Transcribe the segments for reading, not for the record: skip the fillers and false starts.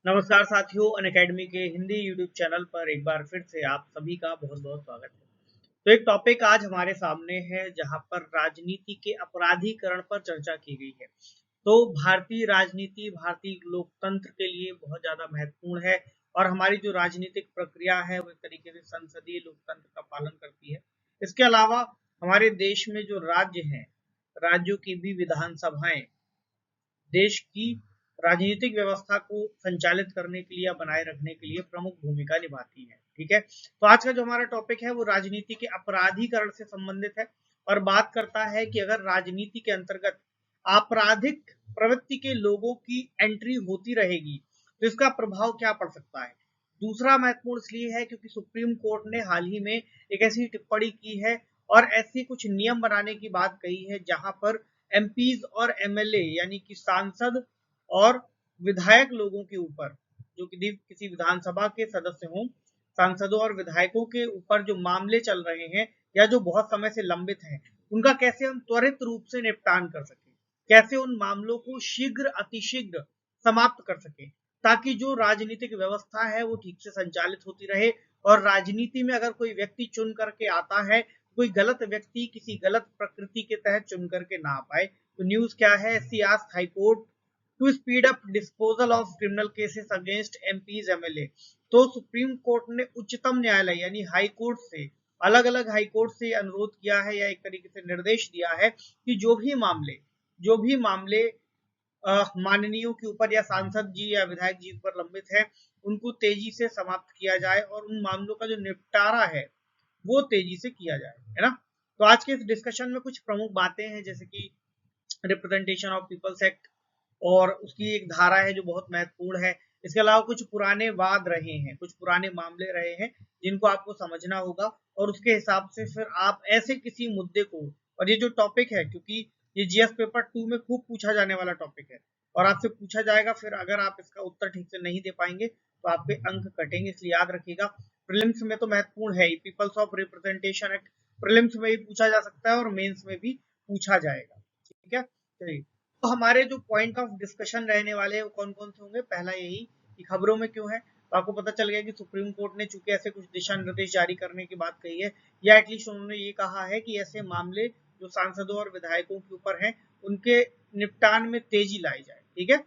नमस्कार साथियों, अनअकैडमी के हिंदी यूट्यूब चैनल पर एक बार फिर से आप सभी का बहुत बहुत स्वागत है। तो एक टॉपिक आज हमारे सामने है जहां पर राजनीति के अपराधीकरण पर चर्चा की गई है। तो भारतीय राजनीति भारतीय लोकतंत्र के लिए बहुत ज्यादा महत्वपूर्ण है और हमारी जो राजनीतिक प्रक्रिया है वो एक तरीके से संसदीय लोकतंत्र का पालन करती है। इसके अलावा हमारे देश में जो राज्य हैं, राज्यों की भी विधानसभाएं देश की राजनीतिक व्यवस्था को संचालित करने के लिए या बनाए रखने के लिए प्रमुख भूमिका निभाती है। ठीक है, तो आज का जो हमारा टॉपिक है वो राजनीति के अपराधीकरण से संबंधित है और बात करता है कि अगर राजनीति के अंतर्गत आपराधिक प्रवृत्ति के लोगों की एंट्री होती रहेगी तो इसका प्रभाव क्या पड़ सकता है। दूसरा महत्वपूर्ण इसलिए है क्योंकि सुप्रीम कोर्ट ने हाल ही में एक ऐसी टिप्पणी की है और ऐसे कुछ नियम बनाने की बात कही है जहां पर एमपीज और एमएलए यानी कि सांसद और विधायक लोगों के ऊपर, जो कि किसी विधानसभा के सदस्य हों, सांसदों और विधायकों के ऊपर जो मामले चल रहे हैं या जो बहुत समय से लंबित हैं, उनका कैसे हम त्वरित रूप से निपटान कर सकें, कैसे उन मामलों को शीघ्र अतिशीघ्र समाप्त कर सकें, ताकि जो राजनीतिक व्यवस्था है वो ठीक से संचालित होती रहे। और राजनीति में अगर कोई व्यक्ति चुन करके आता है, कोई गलत व्यक्ति किसी गलत प्रकृति के तहत चुन करके ना आ पाए। तो न्यूज क्या है, SC asked High Court to speed up disposal of criminal cases against MPs MLA. तो सुप्रीम कोर्ट ने उच्चतम न्यायालय यानी हाई कोर्ट से, अलग अलग हाई कोर्ट से अनुरोध किया है या एक तरीके से निर्देश दिया है कि जो भी मामले माननीयों के ऊपर या सांसद जी या विधायक जी पर लंबित है, उनको तेजी से समाप्त किया जाए और उन मामलों का जो निपटारा है वो तेजी से किया जाए, है ना। तो आज के इस डिस्कशन में कुछ प्रमुख बातें हैं, जैसे कि रिप्रेजेंटेशन ऑफ पीपल्स एक्ट और उसकी एक धारा है जो बहुत महत्वपूर्ण है। इसके अलावा कुछ पुराने वाद रहे हैं, कुछ पुराने मामले रहे हैं जिनको आपको समझना होगा और उसके हिसाब से फिर आप ऐसे किसी मुद्दे को, और ये जो टॉपिक है, क्योंकि ये जीएस पेपर 2 में खूब पूछा जाने वाला टॉपिक है और आपसे पूछा जाएगा, फिर अगर आप इसका उत्तर ठीक से नहीं दे पाएंगे तो आपके अंक कटेंगे, इसलिए याद रखिएगा। प्रीलिम्स में तो महत्वपूर्ण है ही, people's of representation act prelims में भी पूछा जा सकता है और मेंस में भी पूछा जाएगा। ठीक है, चलिए। तो हमारे जो पॉइंट ऑफ डिस्कशन रहने वाले हैं वो कौन कौन से होंगे। पहला यही कि खबरों में क्यों है, तो आपको पता चल गया कि सुप्रीम कोर्ट ने चूंकि ऐसे कुछ दिशा निर्देश जारी करने की बात कही है, या एटलीस्ट उन्होंने ये कहा है कि ऐसे मामले जो सांसदों और विधायकों के ऊपर हैं उनके निपटान में तेजी लाई जाए। ठीक है,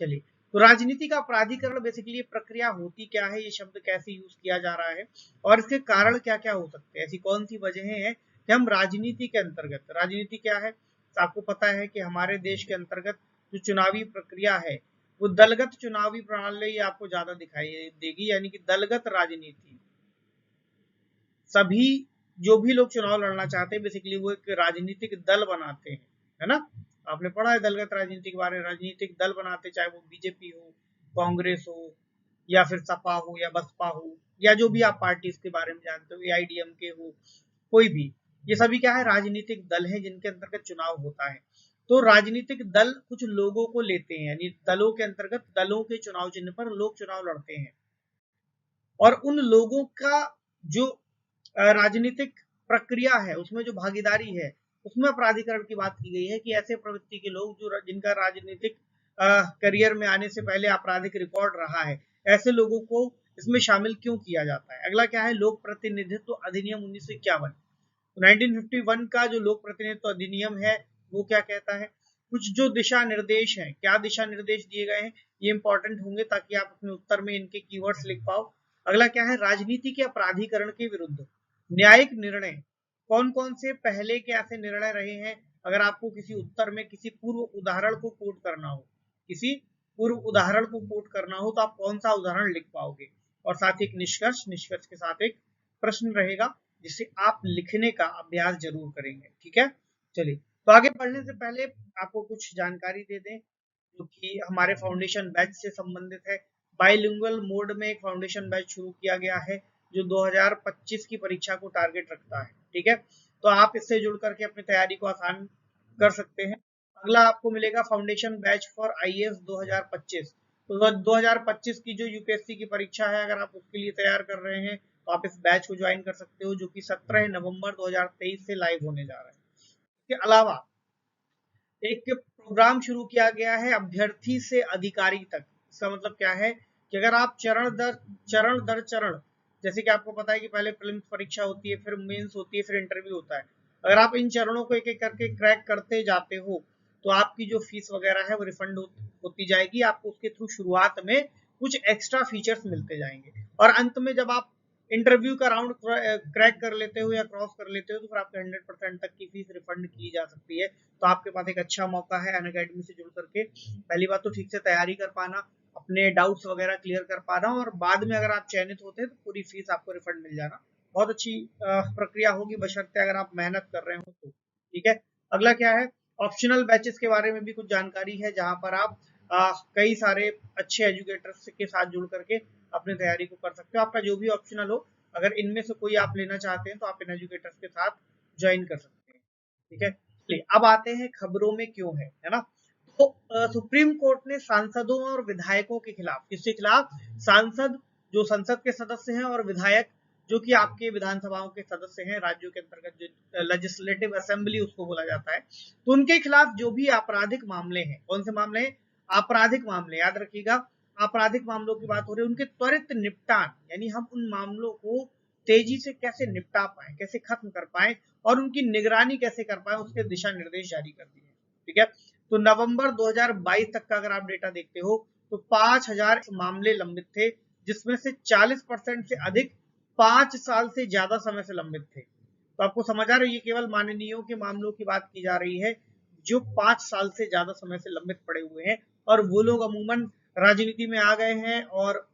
चलिए। तो राजनीति का प्राधिकरण बेसिकली प्रक्रिया होती क्या है, ये शब्द कैसे यूज किया जा रहा है और इसके कारण क्या क्या हो सकते हैं, ऐसी कौन सी वजहें हैं कि हम राजनीति के अंतर्गत, राजनीति क्या है, आपको पता है कि हमारे देश के अंतर्गत जो चुनावी प्रक्रिया है वो दलगत चुनावी प्रणाली आपको ज्यादा दिखाई देगी, यानी कि दलगत राजनीति। सभी जो भी लोग चुनाव लड़ना चाहते हैं बेसिकली वो एक राजनीतिक दल बनाते हैं, है ना। आपने पढ़ा है दलगत राजनीति के बारे में, राजनीतिक दल बनाते, चाहे वो बीजेपी हो, कांग्रेस हो, या फिर सपा हो या बसपा हो, या जो भी आप पार्टी के बारे में जानते हो, एआईडीएमके हो, कोई भी, ये सभी क्या है, राजनीतिक दल है जिनके अंतर्गत चुनाव होता है। तो राजनीतिक दल कुछ लोगों को लेते हैं, यानी दलों के अंतर्गत दलों के चुनाव चिन्ह पर लोग चुनाव लड़ते हैं और उन लोगों का जो राजनीतिक प्रक्रिया है उसमें जो भागीदारी है उसमें प्राधिकरण की बात की गई है कि ऐसे प्रवृत्ति के लोग जो जिनका राजनीतिक करियर में आने से पहले आपराधिक रिकॉर्ड रहा है, ऐसे लोगों को इसमें शामिल क्यों किया जाता है। अगला क्या है, लोक प्रतिनिधित्व अधिनियम 1951। तो 1951 का जो लोक प्रतिनिधित्व अधिनियम है वो क्या कहता है, कुछ जो दिशा निर्देश हैं, क्या दिशा निर्देश दिए गए हैं, ये इंपॉर्टेंट होंगे ताकि आप अपने उत्तर में इनके कीवर्ड्स लिख पाओ। अगला क्या है, राजनीति के अपराधीकरण के विरुद्ध न्यायिक निर्णय, कौन कौन से पहले के ऐसे निर्णय रहे हैं। अगर आपको किसी उत्तर में किसी पूर्व उदाहरण को कोट करना हो, किसी पूर्व उदाहरण को कोट करना हो तो आप कौन सा उदाहरण लिख पाओगे, और साथ ही एक निष्कर्ष, निष्कर्ष के साथ एक प्रश्न रहेगा जिसे आप लिखने का अभ्यास जरूर करेंगे। ठीक है, चलिए। तो आगे बढ़ने से पहले आपको कुछ जानकारी दे दें जो कि हमारे फाउंडेशन बैच से संबंधित है। बाइलिंगुअल मोड में एक फाउंडेशन बैच शुरू किया गया है जो 2025 की परीक्षा को टारगेट रखता है। ठीक है, तो आप इससे जुड़ करके अपनी तैयारी को आसान कर सकते हैं। अगला आपको मिलेगा फाउंडेशन बैच फॉर आईएएस 2025। तो 2025 की जो यूपीएससी की परीक्षा है, अगर आप उसके लिए तैयार कर रहे हैं तो आप इस बैच को ज्वाइन कर सकते हो, जो कि 17 नवंबर 2023 से लाइव होने जा रहा है। इसके अलावा एक प्रोग्राम शुरू किया गया है अभ्यर्थी से अधिकारी तक। इसका मतलब क्या है कि कि अगर आप चरण दर चरण, जैसे कि आपको पता है कि पहले प्रीलिम्स परीक्षा होती है, फिर मेंस होती है, फिर इंटरव्यू होता है, अगर आप इन चरणों को एक एक करके क्रैक करते जाते हो तो आपकी जो फीस वगैरह है वो रिफंड होती जाएगी। आपको उसके थ्रू शुरुआत में कुछ एक्स्ट्रा फीचर्स मिलते जाएंगे, और अंत में जब आप इंटरव्यू का राउंड क्रैक कर लेते हो या क्रॉस कर लेते हो तो फिर आपके 100% तक की फीस रिफंड की जा सकती है। तो आपके पास एक अच्छा मौका है अनअकैडमी से जुड़ करके पहली बात तो ठीक से तैयारी कर पाना, अपने डाउट्स वगैरह क्लियर कर पाना, और बाद में अगर आप चयनित होते हैं तो पूरी फीस आपको रिफंड मिल जाना। बहुत अच्छी प्रक्रिया होगी, बशर्ते अगर आप मेहनत कर रहे हो तो। ठीक है, अगला क्या है, ऑप्शनल बैचेस के बारे में भी कुछ जानकारी है, जहां पर आप कई सारे अच्छे एजुकेटर्स के साथ जुड़ करके अपनी तैयारी को कर सकते हो। आपका जो भी ऑप्शनल हो, अगर इनमें से कोई आप लेना चाहते हैं तो आप इन एजुकेटर्स के साथ ज्वाइन कर सकते हैं। ठीक है, चलिए अब आते हैं खबरों में क्यों है ना। तो सुप्रीम कोर्ट ने सांसदों और विधायकों के खिलाफ, किसके खिलाफ, सांसद जो संसद के सदस्य हैं और विधायक जो कि आपके विधानसभाओं के सदस्य हैं, राज्यों के अंतर्गत जो लेजिस्लेटिव असेंबली उसको बोला जाता है, तो उनके खिलाफ जो भी आपराधिक मामले हैं, कौन से मामले हैं, आपराधिक मामले, याद रखिएगा, आपराधिक मामलों की बात हो रही है, उनके त्वरित निपटान, यानी हम उन मामलों को तेजी से कैसे निपटा पाए, कैसे खत्म कर पाए और उनकी निगरानी कैसे कर पाए, उसके दिशा निर्देश जारी कर दिए। ठीक है, तो नवंबर 2022 तक का अगर आप डेटा देखते हो तो 5000 मामले लंबित थे, जिसमें से 40% से अधिक 5 साल से ज्यादा समय से लंबित थे। तो आपको समझ आ रही है, ये केवल माननीयों के मामलों की बात की जा रही है जो 5 साल से ज्यादा समय से लंबित पड़े हुए हैं, और वो लोग अमूमन राजनीति में आ गए हैं और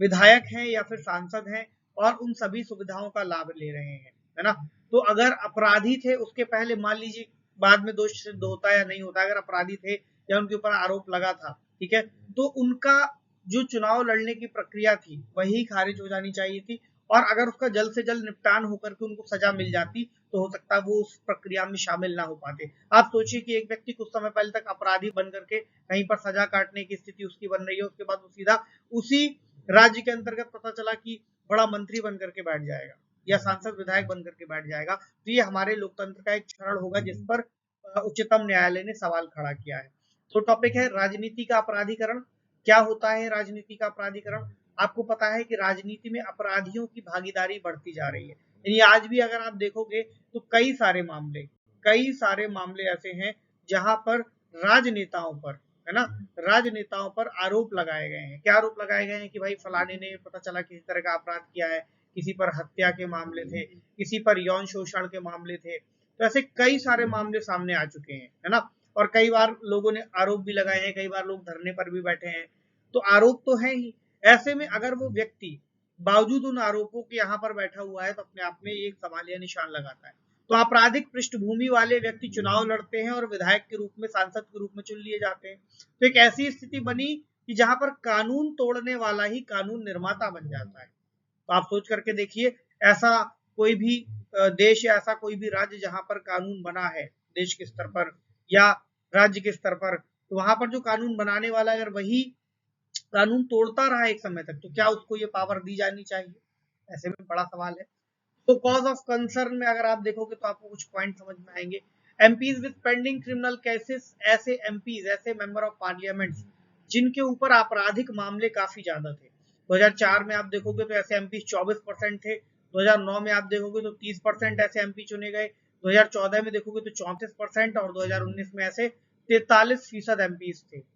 विधायक हैं या फिर सांसद हैं और उन सभी सुविधाओं का लाभ ले रहे हैं, है ना। तो अगर अपराधी थे, उसके पहले मान लीजिए बाद में दोष सिद्ध होता या नहीं होता, अगर अपराधी थे या उनके ऊपर आरोप लगा था, ठीक है, तो उनका जो चुनाव लड़ने की प्रक्रिया थी वही खारिज हो जानी चाहिए थी, और अगर उसका जल्द से जल्द निपटान होकर के उनको सजा मिल जाती तो हो सकता है वो उस प्रक्रिया में शामिल ना हो पाते। आप सोचिए कि एक व्यक्ति कुछ समय पहले तक अपराधी बन करके कहीं पर सजा काटने की स्थिति उसकी बन रही है, उसके बाद वो सीधा उसी राज्य के अंतर्गत पता चला कि बड़ा मंत्री बन करके बैठ जाएगा या सांसद विधायक बन करके बैठ जाएगा, तो ये हमारे लोकतंत्र का एक क्षरण होगा जिस पर उच्चतम न्यायालय ने सवाल खड़ा किया है। तो टॉपिक है राजनीति का अपराधीकरण। क्या होता है राजनीति का अपराधीकरण? आपको पता है कि राजनीति में अपराधियों की भागीदारी बढ़ती जा रही है, यानी आज भी अगर आप देखोगे तो कई सारे मामले ऐसे हैं जहां पर राजनेताओं पर, है ना, राजनेताओं पर आरोप लगाए गए हैं। क्या आरोप लगाए गए हैं कि भाई फलाने ने पता चला किसी तरह का अपराध किया है, किसी पर हत्या के मामले थे, किसी पर यौन शोषण के मामले थे, तो ऐसे कई सारे मामले सामने आ चुके हैं, है ना। और कई बार लोगों ने आरोप भी लगाए हैं, कई बार लोग धरने पर भी बैठे हैं, तो आरोप तो है ही। ऐसे में अगर वो व्यक्ति बावजूद उन आरोपों के यहाँ पर बैठा हुआ है तो अपने आप में एक सवालिया निशान लगाता है। तो आपराधिक पृष्ठभूमि वाले व्यक्ति चुनाव लड़ते हैं और विधायक के रूप में, सांसद के रूप में चुन लिए जाते हैं। तो एक ऐसी स्थिति बनी कि जहां पर कानून तोड़ने वाला ही कानून निर्माता बन जाता है। तो आप सोच करके देखिए, ऐसा कोई भी देश या ऐसा कोई भी राज्य जहां पर कानून बना है देश के स्तर पर या राज्य के स्तर पर, तो वहां पर जो कानून बनाने वाला अगर वही कानून तोड़ता रहा एक समय तक, तो क्या उसको ये पावर दी जानी चाहिए? ऐसे में बड़ा सवाल है। तो कॉज ऑफ कंसर्न में अगर आप देखोगे तो आपको कुछ पॉइंट समझ में आएंगे। MPs with pending criminal cases, ऐसे एमपीज, ऐसे मेंबर ऑफ पार्लियामेंट जिनके ऊपर आपराधिक मामले काफी ज्यादा थे। 2004 में आप देखोगे तो ऐसे एमपी 24% थे, 2009 में आप देखोगे तो 30% ऐसे एमपी चुने गए, 2014 में देखोगे तो 34% और 2019 में ऐसे 43% एमपीज थे।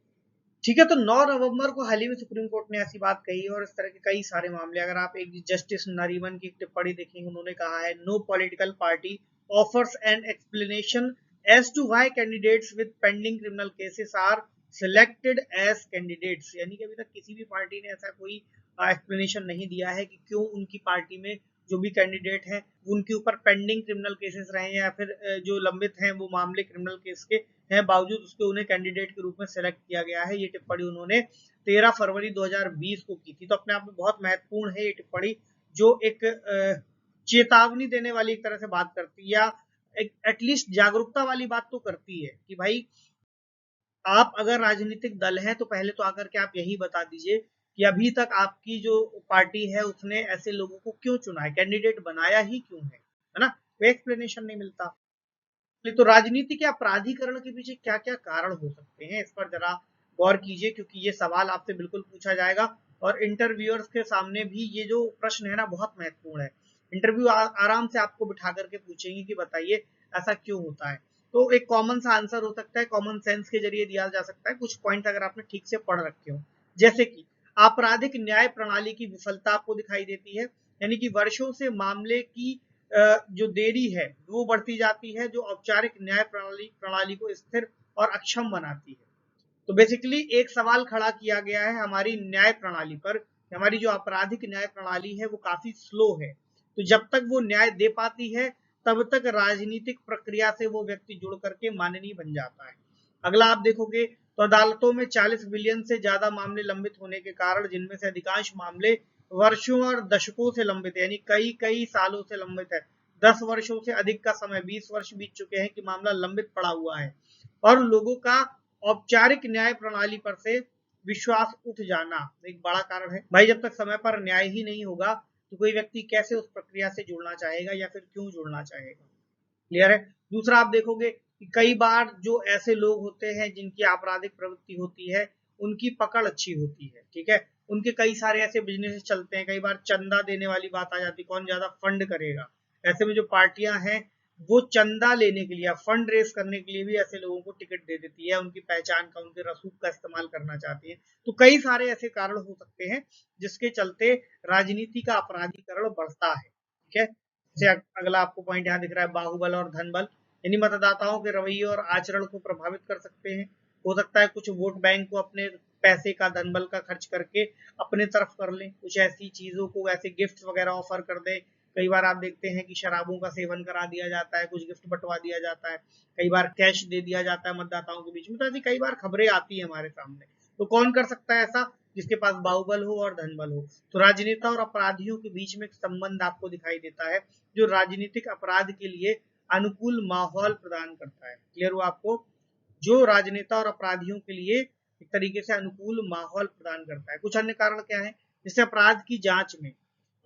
ठीक है, तो 9 नवंबर को हाल ही में सुप्रीम कोर्ट ने ऐसी बात कही, और इस तरह के कई सारे मामले, अगर आप एक जस्टिस नरीमन की टिप्पणी देखेंगे, उन्होंने कहा है no political party offers an explanation as to why candidates with pending criminal cases are selected as candidates, यानी कि अभी तक किसी भी पार्टी ने ऐसा कोई एक्सप्लेनेशन नहीं दिया है कि क्यों उनकी पार्टी में जो भी कैंडिडेट हैं उनके ऊपर पेंडिंग क्रिमिनल केसेस रहे या फिर जो लंबित हैं वो मामले क्रिमिनल केस के हैं, बावजूद उसके उन्हें कैंडिडेट के रूप में सेलेक्ट किया गया है। ये टिप्पणी उन्होंने 13 फरवरी 2020 को की थी। तो अपने आप में बहुत महत्वपूर्ण है ये टिप्पणी, जो एक चेतावनी देने वाली एक तरह से बात करती है, या एटलीस्ट जागरूकता वाली बात तो करती है कि भाई आप अगर राजनीतिक दल हैं तो पहले तो आकर के आप यही बता दीजिए कि अभी तक आपकी जो पार्टी है उसने ऐसे लोगों को क्यों चुना है, कैंडिडेट बनाया ही क्यों है ना। कोई एक्सप्लेनेशन नहीं मिलता। तो राजनीति के अपराधीकरण के पीछे क्या क्या कारण हो सकते हैं, इस पर जरा गौर कीजिए, क्योंकि ये सवाल आपसे बिल्कुल पूछा जाएगा और इंटरव्यूअर्स के सामने भी ये जो प्रश्न है ना बहुत महत्वपूर्ण है। इंटरव्यू आराम से आपको बिठा करके पूछेंगे कि बताइए ऐसा क्यों होता है। तो एक कॉमन सा आंसर हो सकता है, कॉमन सेंस के जरिए दिया जा सकता है, कुछ पॉइंट अगर आपने ठीक से पढ़ रखे हो। जैसे कि आपराधिक न्याय प्रणाली की विफलता आपको दिखाई देती है, यानी कि वर्षों से मामले की जो देरी है वो बढ़ती जाती है, जो औपचारिक न्याय प्रणाली को स्थिर और अक्षम बनाती है। तो बेसिकली एक सवाल खड़ा किया गया है हमारी न्याय प्रणाली पर, हमारी जो आपराधिक न्याय प्रणाली है वो काफी स्लो है। तो जब तक वो न्याय दे पाती है तब तक राजनीतिक प्रक्रिया से वो व्यक्ति जुड़ करके माननीय बन जाता है। अगला आप देखोगे तो अदालतों में 40 बिलियन से ज्यादा मामले लंबित होने के कारण, जिनमें से अधिकांश मामले वर्षों और दशकों से लंबित है, यानी कई कई सालों से लंबित है, 10 वर्षों से अधिक का समय, 20 वर्ष बीत चुके हैं कि मामला लंबित पड़ा हुआ है, और लोगों का औपचारिक न्याय प्रणाली पर से विश्वास उठ जाना एक बड़ा कारण है। भाई जब तक समय पर न्याय ही नहीं होगा तो कोई व्यक्ति कैसे उस प्रक्रिया से जुड़ना चाहेगा या फिर क्यों जुड़ना चाहेगा। क्लियर है। दूसरा आप देखोगे कि कई बार जो ऐसे लोग होते हैं जिनकी आपराधिक प्रवृत्ति होती है उनकी पकड़ अच्छी होती है, ठीक है, उनके कई सारे ऐसे बिजनेस चलते हैं, कई बार चंदा देने वाली बात आ जाती है, कौन ज्यादा फंड करेगा। ऐसे में जो पार्टियां हैं वो चंदा लेने के लिए, फंड रेस करने के लिए भी ऐसे लोगों को टिकट दे देती है, उनकी पहचान का, उनके रसूख का इस्तेमाल करना चाहती है। तो कई सारे ऐसे कारण हो सकते हैं जिसके चलते राजनीति का अपराधीकरण बढ़ता है, ठीक है। से अगला आपको पॉइंट यहाँ दिख रहा है, बाहुबल और धनबल, यानी मतदाताओं के रवैये और आचरण को प्रभावित कर सकते हैं। हो सकता है कुछ वोट बैंक को अपने पैसे का, धनबल का खर्च करके अपने तरफ कर लें, कुछ ऐसी चीजों को, ऐसे गिफ्ट वगैरह ऑफर कर दे। कई बार आप देखते हैं कि शराबों का सेवन करा दिया जाता है, कुछ गिफ्ट बंटवा दिया जाता है, कई बार कैश दे दिया जाता है मतदाताओं के बीच में। तो ऐसी कई बार खबरें आती है हमारे सामने। तो कौन कर सकता है ऐसा? जिसके पास बाहुबल हो और धनबल हो। तो राजनेता और अपराधियों के बीच में एक संबंध आपको दिखाई देता है जो राजनीतिक अपराध के लिए अनुकूल माहौल प्रदान करता है। क्लियर हुआ आपको? जो राजनेता और अपराधियों के लिए एक तरीके से अनुकूल माहौल प्रदान करता है। कुछ अन्य कारण क्या है? जैसे अपराध की जांच में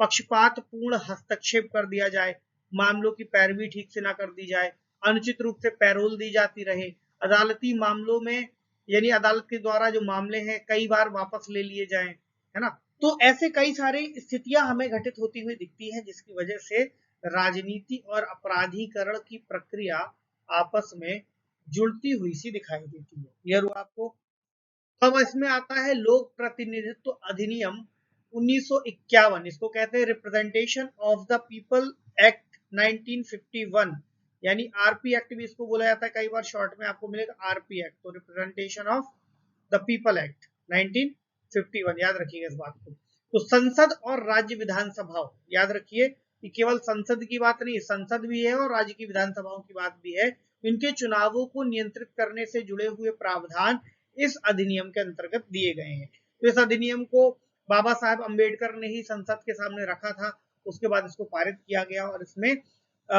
पक्षपातपूर्ण हस्तक्षेप कर दिया जाए, मामलों की पैरवी ठीक से ना कर दी जाए, अनुचित रूप से पैरोल दी जाती रहे, अदालती मामलों में, यानी अदालत के द्वारा जो मामले हैं कई बार वापस ले लिए जाएं, है ना। तो ऐसे कई सारी स्थितियां हमें घटित होती हुई दिखती हैं जिसकी वजह से राजनीति और अपराधीकरण की प्रक्रिया आपस में जुड़ती हुई सी दिखाई देती है। क्लियर हुआ आपको? अब इसमें आता है लोक प्रतिनिधित्व अधिनियम 1951, इसको कहते हैं representation of the people act 1951, यानी आरपी एक्ट भी इसको बोला जाता है, कई बार शॉर्ट में आपको मिलेगा आरपी एक्ट। तो representation of the people act 1951, याद रखिएगा इस बात को। तो संसद और राज्य विधानसभाओं, याद रखिए कि केवल संसद की बात नहीं, संसद भी है और राज्य की विधानसभाओं की बात भी है। इनके चुनावों को नियंत्रित करने से जुड़े हुए प्रावधान इस अधिनियम के अंतर्गत दिए गए हैं। तो इस अधिनियम को बाबा साहब अंबेडकर ने ही संसद के सामने रखा था, उसके बाद इसको पारित किया गया और इसमें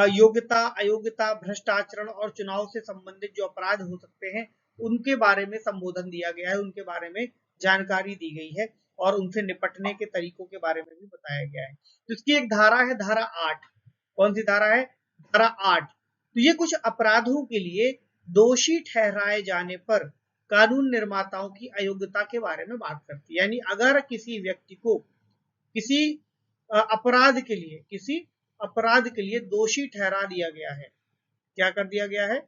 योग्यता, अयोग्यता, भ्रष्टाचरण और चुनाव से संबंधित जो अपराध हो सकते हैं उनके बारे में संबोधन दिया गया है, उनके बारे में जानकारी दी गई है और उनसे निपटने के तरीकों के बारे में भी बताया गया है। तो इसकी एक धारा है, धारा 8। कौन सी धारा है? धारा 8। तो ये कुछ अपराधों के लिए दोषी ठहराए जाने पर कानून निर्माताओं की अयोग्यता के बारे में बात करती है। यानी अगर किसी व्यक्ति को किसी अपराध के लिए दोषी ठहरा दिया गया है, क्या कर दिया गया है?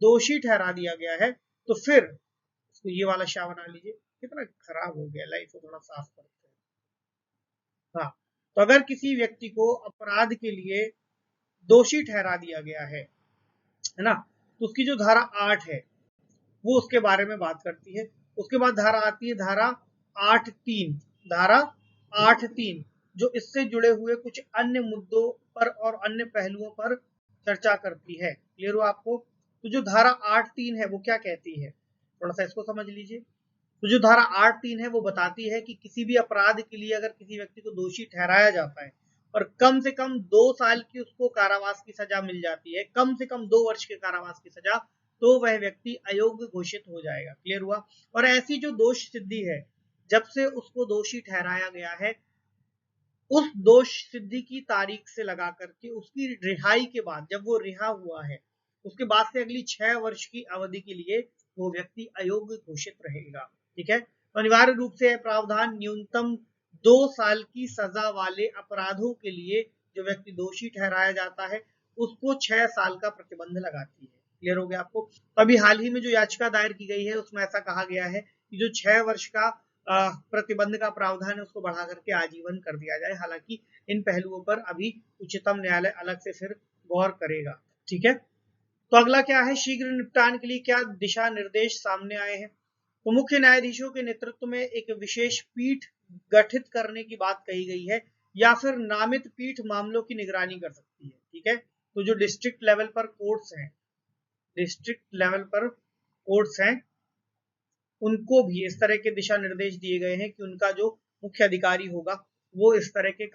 दोषी ठहरा दिया गया है, तो फिर इसको ये वाला शाह बना लीजिए, कितना खराब हो गया, लाइफ को थोड़ा साफ करते हैं। हाँ, तो अगर किसी व्यक्ति को अपराध के लिए दोषी ठहरा दिया गया है ना, तो उसकी जो धारा 8 है वो उसके बारे में बात करती है। उसके बाद धारा आती है धारा 8(3), धारा 8(3 जो इससे जुड़े हुए कुछ अन्य मुद्दों पर और अन्य पहलुओं पर चर्चा करती है। क्लियर हो आपको? तो जो धारा 8(3 है वो क्या कहती है, थोड़ा सा इसको समझ लीजिए। तो जो धारा 8(3 है वो बताती है कि किसी भी अपराध के लिए अगर किसी व्यक्ति को दोषी ठहराया जाता है और कम से कम 2 साल की उसको कारावास की सजा मिल जाती है, कम से कम 2 वर्ष के कारावास की सजा, तो वह व्यक्ति अयोग्य घोषित हो जाएगा। क्लियर हुआ? और ऐसी जो दोष सिद्धि है, जब से उसको दोषी ठहराया गया है, उस दोष सिद्धि की तारीख से लगा करके उसकी रिहाई के बाद, जब वो रिहा हुआ है, उसके बाद से अगली 6 वर्ष की अवधि के लिए वो व्यक्ति अयोग्य घोषित रहेगा। ठीक है? तो अनिवार्य रूप से यह प्रावधान न्यूनतम 2 साल की सजा वाले अपराधों के लिए जो व्यक्ति दोषी ठहराया जाता है उसको 6 साल का प्रतिबंध लगाती है। क्लियर हो गया आपको? तो अभी हाल ही में जो याचिका दायर की गई है उसमें ऐसा कहा गया है कि जो 6 वर्ष का प्रतिबंध का प्रावधान है उसको बढ़ा करके आजीवन कर दिया जाए। हालांकि इन पहलुओं पर अभी उच्चतम न्यायालय अलग से फिर गौर करेगा। ठीक है, तो अगला क्या है, शीघ्र निपटान के लिए क्या दिशा निर्देश सामने आए हैं। तो मुख्य न्यायाधीशों के नेतृत्व में एक विशेष पीठ गठित करने की बात कही गई है, या फिर नामित पीठ मामलों की निगरानी कर सकती है। ठीक है, तो जो डिस्ट्रिक्ट लेवल पर कोर्ट्स हैं, डिस्ट्रिक्ट लेवल पर कोर्ट्स हैं, उनको भी इस तरह के दिशा निर्देश दिए गए हैं कि उनका जो मुख्य अधिकारी होगा वो इस तरह के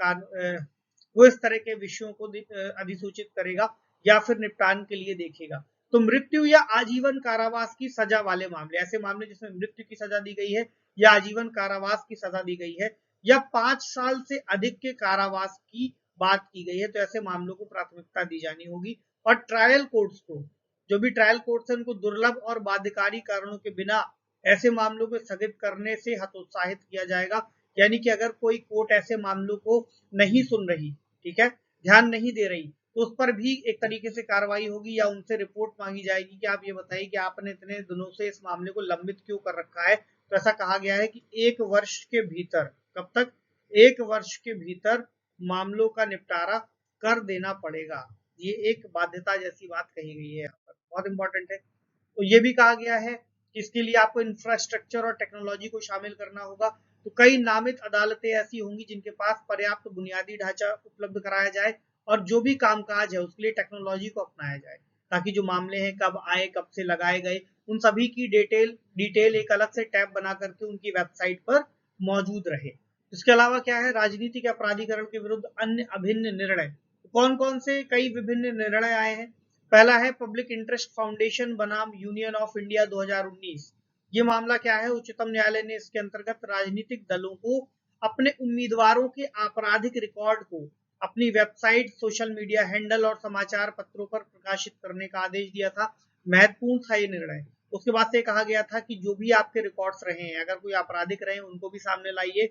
वो इस तरह के विषयों को अधिसूचित करेगा या फिर निपटान के लिए देखेगा। तो मृत्यु या आजीवन कारावास की सजा वाले मामले, ऐसे मामले जिसमें मृत्यु की सजा दी गई है या आजीवन कारावास की सजा दी गई है या 5 साल से अधिक के कारावास की बात की गई है, तो ऐसे मामलों को प्राथमिकता दी जानी होगी। और ट्रायल कोर्ट्स को, जो भी ट्रायल कोर्ट्स है, उनको दुर्लभ और बाध्यकारी कारणों के बिना ऐसे मामलों को स्थगित करने से हतोत्साहित किया जाएगा। यानी कि अगर कोई कोर्ट ऐसे मामलों को नहीं सुन रही, ठीक है, ध्यान नहीं दे रही, तो उस पर भी एक तरीके से कार्रवाई होगी या उनसे रिपोर्ट मांगी जाएगी कि आप ये बताइए कि आपने इतने दिनों से इस मामले को लंबित क्यों कर रखा है। तो ऐसा कहा गया है कि 1 वर्ष के भीतर, कब तक, 1 वर्ष के भीतर मामलों का निपटारा कर देना पड़ेगा। ये एक बाध्यता जैसी बात कही गई है, यहाँ पर बहुत इंपॉर्टेंट है। तो ये भी कहा गया है कि इसके लिए आपको इंफ्रास्ट्रक्चर और टेक्नोलॉजी को शामिल करना होगा। तो कई नामित अदालतें ऐसी होंगी जिनके पास पर्याप्त बुनियादी ढांचा उपलब्ध कराया जाए और जो भी कामकाज है उसके लिए टेक्नोलॉजी को अपनाया जाए, ताकि जो मामले हैं कब आए, कब से लगाए गए, उन सभी की डिटेल एक अलग से टैब बना करके उनकी वेबसाइट पर मौजूद रहे। इसके अलावा क्या है, राजनीतिक अपराधीकरण के विरुद्ध अन्य अभिन्न निर्णय। कौन कौन से कई विभिन्न निर्णय आए हैं। पहला है पब्लिक इंटरेस्ट फाउंडेशन बनाम यूनियन ऑफ इंडिया 2019। ये मामला क्या है, उच्चतम न्यायालय ने इसके अंतर्गत राजनीतिक दलों को अपने उम्मीदवारों के आपराधिक रिकॉर्ड को अपनी वेबसाइट, सोशल मीडिया हैंडल और समाचार पत्रों पर प्रकाशित करने का आदेश दिया था। महत्वपूर्ण था ये निर्णय। उसके बाद से कहा गया था कि जो भी आपके रिकॉर्ड्स रहे हैं, अगर कोई आपराधिक रहे उनको भी सामने लाइए,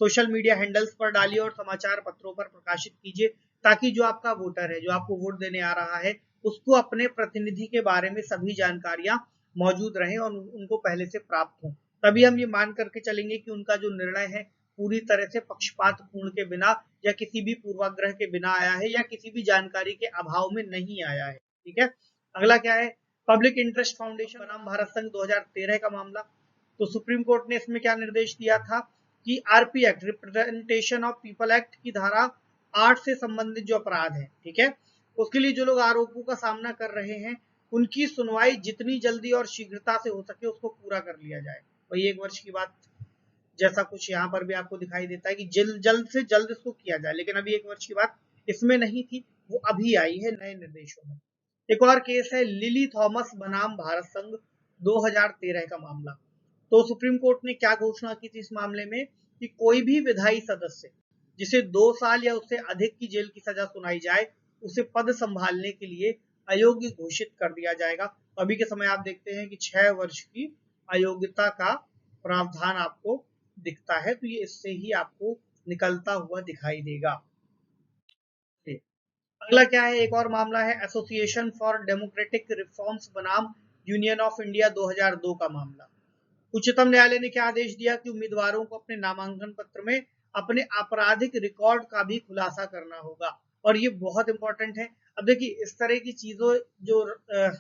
सोशल मीडिया हैंडल्स पर डालिए और समाचार पत्रों पर प्रकाशित कीजिए, ताकि जो आपका वोटर है, जो आपको वोट देने आ रहा है, उसको अपने प्रतिनिधि के बारे में सभी जानकारियां मौजूद रहें और उनको पहले से प्राप्त हो। तभी हम ये मान करके चलेंगे कि उनका जो निर्णय है पूरी तरह से पक्षपात पूर्ण के बिना या किसी भी पूर्वाग्रह के बिना आया है या किसी भी जानकारी के अभाव में नहीं आया है। ठीक है, अगला क्या है, पब्लिक इंटरेस्ट फाउंडेशन बनाम भारत संघ 2013 का मामला। तो सुप्रीम कोर्ट ने इसमें क्या निर्देश दिया था कि RP act, representation of people act की धारा 8 से संबंधित जो अपराध है, ठीक है, उसके लिए जो लोग आरोपों का सामना कर रहे हैं उनकी सुनवाई जितनी जल्दी और शीघ्रता से हो सके उसको पूरा कर लिया जाए। वही 1 वर्ष की बात जैसा कुछ यहाँ पर भी आपको दिखाई देता है कि जल्द से जल्द इसको किया जाए, लेकिन अभी 1 वर्ष की बात इसमें नहीं थी, वो अभी आई है नए निर्देशों में। एक और केस है लिली थॉमस बनाम भारत संघ 2013 का मामला। तो सुप्रीम कोर्ट ने क्या घोषणा की थी इस मामले में कि कोई भी विधायी सदस्य जिसे 2 साल या उससे अधिक की जेल की सजा सुनाई जाए उसे पद संभालने के लिए अयोग्य घोषित कर दिया जाएगा। अभी के समय आप देखते हैं कि 6 वर्ष की अयोग्यता का प्रावधान आपको दिखता है, तो ये इससे ही आपको निकलता हुआ दिखाई देगा। अगला क्या है, एक और मामला है एसोसिएशन फॉर डेमोक्रेटिक रिफॉर्म्स बनाम यूनियन ऑफ इंडिया 2002 का मामला। उच्चतम न्यायालय ने क्या आदेश दिया कि उम्मीदवारों को अपने नामांकन पत्र में अपने आपराधिक रिकॉर्ड का भी खुलासा करना होगा, और ये बहुत इंपॉर्टेंट है। अब देखिए इस तरह की चीजों जो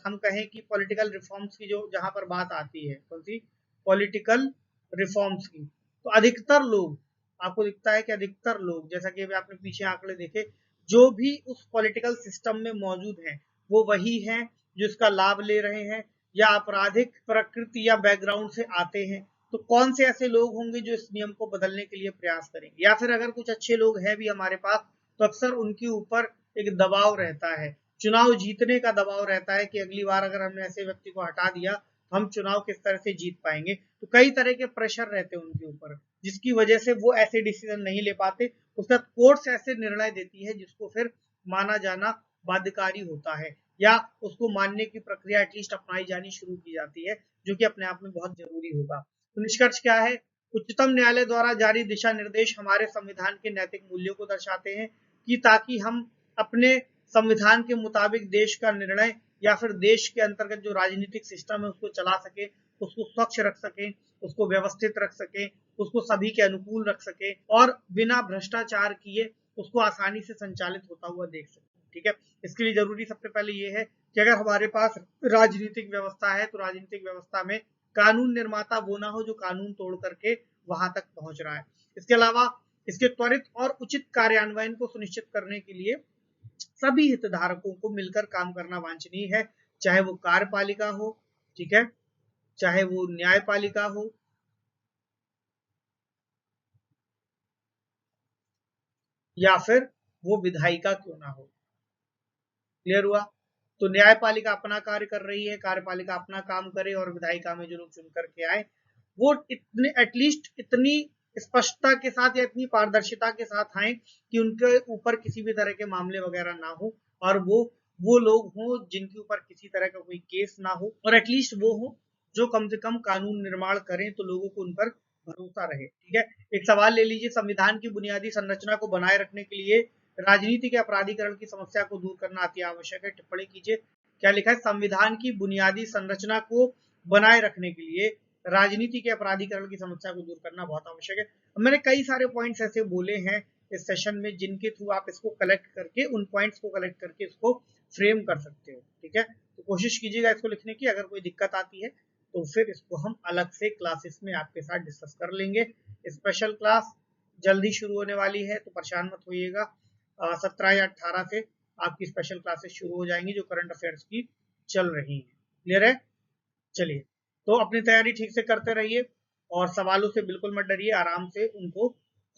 हम कहें कि पॉलिटिकल रिफॉर्म्स की जो जहां पर बात आती है, कौन सी पॉलिटिकल रिफॉर्म्स की, तो अधिकतर लोग, आपको दिखता है कि अधिकतर लोग, जैसा कि आपने पीछे आंकड़े देखे, जो भी उस पॉलिटिकल सिस्टम में मौजूद हैं वो वही हैं जो इसका लाभ ले रहे हैं या आपराधिक प्रकृति या बैकग्राउंड से आते हैं। तो कौन से ऐसे लोग होंगे जो इस नियम को बदलने के लिए प्रयास करेंगे, या फिर अगर कुछ अच्छे लोग हैं भी हमारे पास तो अक्सर उनके ऊपर एक दबाव रहता है, चुनाव जीतने का दबाव रहता है कि अगली बार अगर हमने ऐसे व्यक्ति को हटा दिया हम चुनाव किस तरह से जीत पाएंगे। तो कई तरह के प्रेशर रहते हैं उनके ऊपर, जिसकी वजह से वो ऐसे डिसीजन नहीं ले पाते। उसके बाद कोर्ट्स ऐसे निर्णय देती है जिसको फिर माना जाना बाध्यकारी होता है या उसको मानने की प्रक्रिया एटलीस्ट अपनाई जानी शुरू की जाती है, जो कि अपने आप में बहुत जरूरी होगा। तो निष्कर्ष क्या है, उच्चतम न्यायालय द्वारा जारी दिशा निर्देश हमारे संविधान के नैतिक मूल्यों को दर्शाते हैं कि ताकि हम अपने संविधान के मुताबिक देश का निर्णय या फिर देश के अंतर्गत जो राजनीतिक सिस्टम है उसको चला सके, उसको स्वच्छ रख सके, उसको व्यवस्थित रख सके, उसको सभी के अनुकूल रख सके और बिना भ्रष्टाचार किए उसको आसानी से संचालित होता हुआ देख सके। ठीक है, इसके लिए जरूरी सबसे पहले ये है कि अगर हमारे पास राजनीतिक व्यवस्था है तो राजनीतिक व्यवस्था में कानून निर्माता वो ना हो जो कानून तोड़ करके वहां तक पहुंच रहा है। इसके अलावा इसके त्वरित और उचित कार्यान्वयन को सुनिश्चित करने के लिए सभी हितधारकों को मिलकर काम करना वांछनीय है, चाहे वो कार्यपालिका हो, ठीक है, चाहे वो न्यायपालिका हो या फिर वो विधायिका क्यों ना हो। क्लियर हुआ? तो न्यायपालिका अपना कार्य कर रही है, कार्यपालिका अपना काम करे और विधायिका में जो लोग चुन करके आए वो इतने एटलीस्ट इतनी स्पष्टता के साथ या इतनी पारदर्शिता के साथ आए कि उनके ऊपर किसी भी तरह के मामले वगैरह ना हो और वो लोग हों जिनके ऊपर किसी तरह का कोई केस ना हो और एटलीस्ट वो हो जो कम से कम कानून निर्माण करें तो लोगों को उन पर भरोसा रहे। ठीक है, एक सवाल ले लीजिए, संविधान की बुनियादी संरचना को बनाए रखने के लिए राजनीति के अपराधीकरण की समस्या को दूर करना अति आवश्यक है। टिप्पणी कीजिए। क्या लिखा है? संविधान की बुनियादी संरचना को बनाए रखने के लिए राजनीति के अपराधीकरण की समस्या को दूर करना बहुत आवश्यक है। मैंने कई सारे पॉइंट्स ऐसे बोले हैं इस सेशन में जिनके थ्रू आप इसको कलेक्ट करके उन पॉइंट्स को कलेक्ट करके इसको फ्रेम कर सकते हो। ठीक है, तो कोशिश कीजिएगा इसको लिखने की। अगर कोई दिक्कत आती है तो फिर इसको हम अलग से क्लासेस में आपके साथ डिस्कस कर लेंगे। स्पेशल क्लास जल्दी शुरू होने वाली है तो परेशान मत होइएगा। 17 या 18 से आपकी स्पेशल क्लासेस शुरू हो जाएंगी जो करंट अफेयर्स की चल रही है। क्लियर है? चलिए, तो अपनी तैयारी ठीक से करते रहिए और सवालों से बिल्कुल मत डरिए, आराम से उनको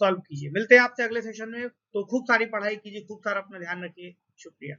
सॉल्व कीजिए। मिलते हैं आपसे अगले सेशन में। तो खूब सारी पढ़ाई कीजिए, खूब सारा अपना ध्यान रखिए। शुक्रिया।